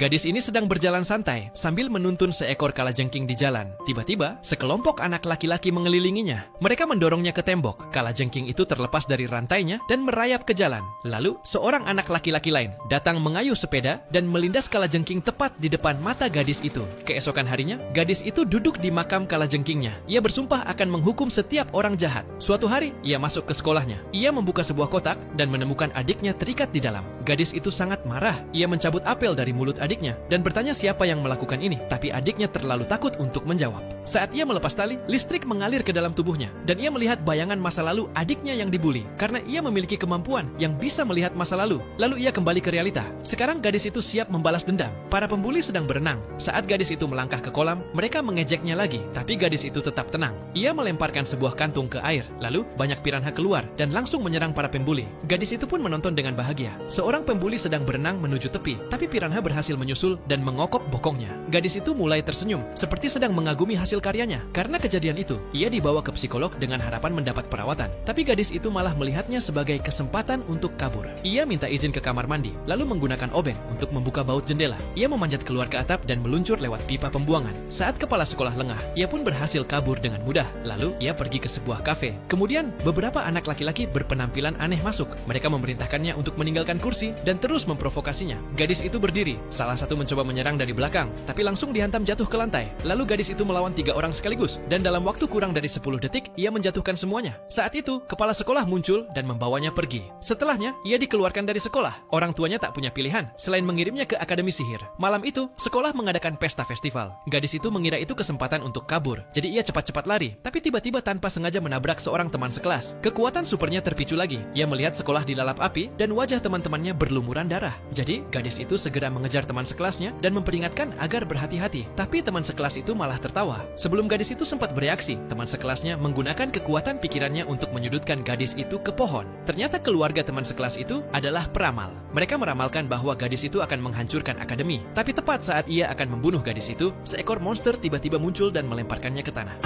Gadis ini sedang berjalan santai sambil menuntun seekor kalajengking di jalan. Tiba-tiba, sekelompok anak laki-laki mengelilinginya. Mereka mendorongnya ke tembok. Kalajengking itu terlepas dari rantainya dan merayap ke jalan. Lalu, seorang anak laki-laki lain datang mengayuh sepeda dan melindas kalajengking tepat di depan mata gadis itu. Keesokan harinya, gadis itu duduk di makam kalajengkingnya. Ia bersumpah akan menghukum setiap orang jahat. Suatu hari, ia masuk ke sekolahnya. Ia membuka sebuah kotak dan menemukan adiknya terikat di dalam. Gadis itu sangat marah. Ia mencabut apel dari mulut adiknya dan bertanya siapa yang melakukan ini. Tapi adiknya terlalu takut untuk menjawab. Saat ia melepas tali, listrik mengalir ke dalam tubuhnya dan ia melihat bayangan masa lalu adiknya yang dibuli. Karena ia memiliki kemampuan yang bisa melihat masa lalu. Lalu ia kembali ke realita. Sekarang gadis itu siap membalas dendam. Para pembuli sedang berenang. Saat gadis itu melangkah ke kolam, mereka mengejeknya lagi. Tapi gadis itu tetap tenang. Ia melemparkan sebuah kantung ke air. Lalu banyak piranha keluar dan langsung menyerang para pembuli. Gadis itu pun menonton dengan bahagia. Seorang pembuli sedang berenang menuju tepi, tapi piranha berhasil menyusul dan mengokok bokongnya. Gadis itu mulai tersenyum, seperti sedang mengagumi hasil karyanya. Karena kejadian itu, ia dibawa ke psikolog dengan harapan mendapat perawatan. Tapi gadis itu malah melihatnya sebagai kesempatan untuk kabur. Ia minta izin ke kamar mandi, lalu menggunakan obeng untuk membuka baut jendela. Ia memanjat keluar ke atap dan meluncur lewat pipa pembuangan. Saat kepala sekolah lengah, ia pun berhasil kabur dengan mudah. Lalu, ia pergi ke sebuah kafe. Kemudian, beberapa anak laki-laki berpenampilan aneh masuk. Mereka memerintahkannya untuk meninggalkan kursi dan terus memprovokasinya. Gadis itu berdiri. Salah satu mencoba menyerang dari belakang, tapi langsung dihantam jatuh ke lantai. Lalu gadis itu melawan 3 orang sekaligus, dan dalam waktu kurang dari 10 detik, ia menjatuhkan semuanya. Saat itu, kepala sekolah muncul dan membawanya pergi. Setelahnya, ia dikeluarkan dari sekolah. Orang tuanya tak punya pilihan, selain mengirimnya ke akademi sihir. Malam itu, sekolah mengadakan pesta festival. Gadis itu mengira itu kesempatan untuk kabur, jadi ia cepat-cepat lari, tapi tiba-tiba tanpa sengaja menabrak seorang teman sekelas. Kekuatan supernya terpicu lagi. Ia melihat sekolah dilalap api, dan wajah teman-temannya berlumuran darah. Jadi, gadis itu segera mengejar teman sekelasnya dan memperingatkan agar berhati-hati. Tapi teman sekelas itu malah tertawa. Sebelum gadis itu sempat bereaksi, teman sekelasnya menggunakan kekuatan pikirannya untuk menyudutkan gadis itu ke pohon. Ternyata keluarga teman sekelas itu adalah peramal. Mereka meramalkan bahwa gadis itu akan menghancurkan akademi. Tapi tepat saat ia akan membunuh gadis itu, seekor monster tiba-tiba muncul dan melemparkannya ke tanah.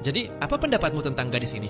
Jadi, apa pendapatmu tentang gadis ini?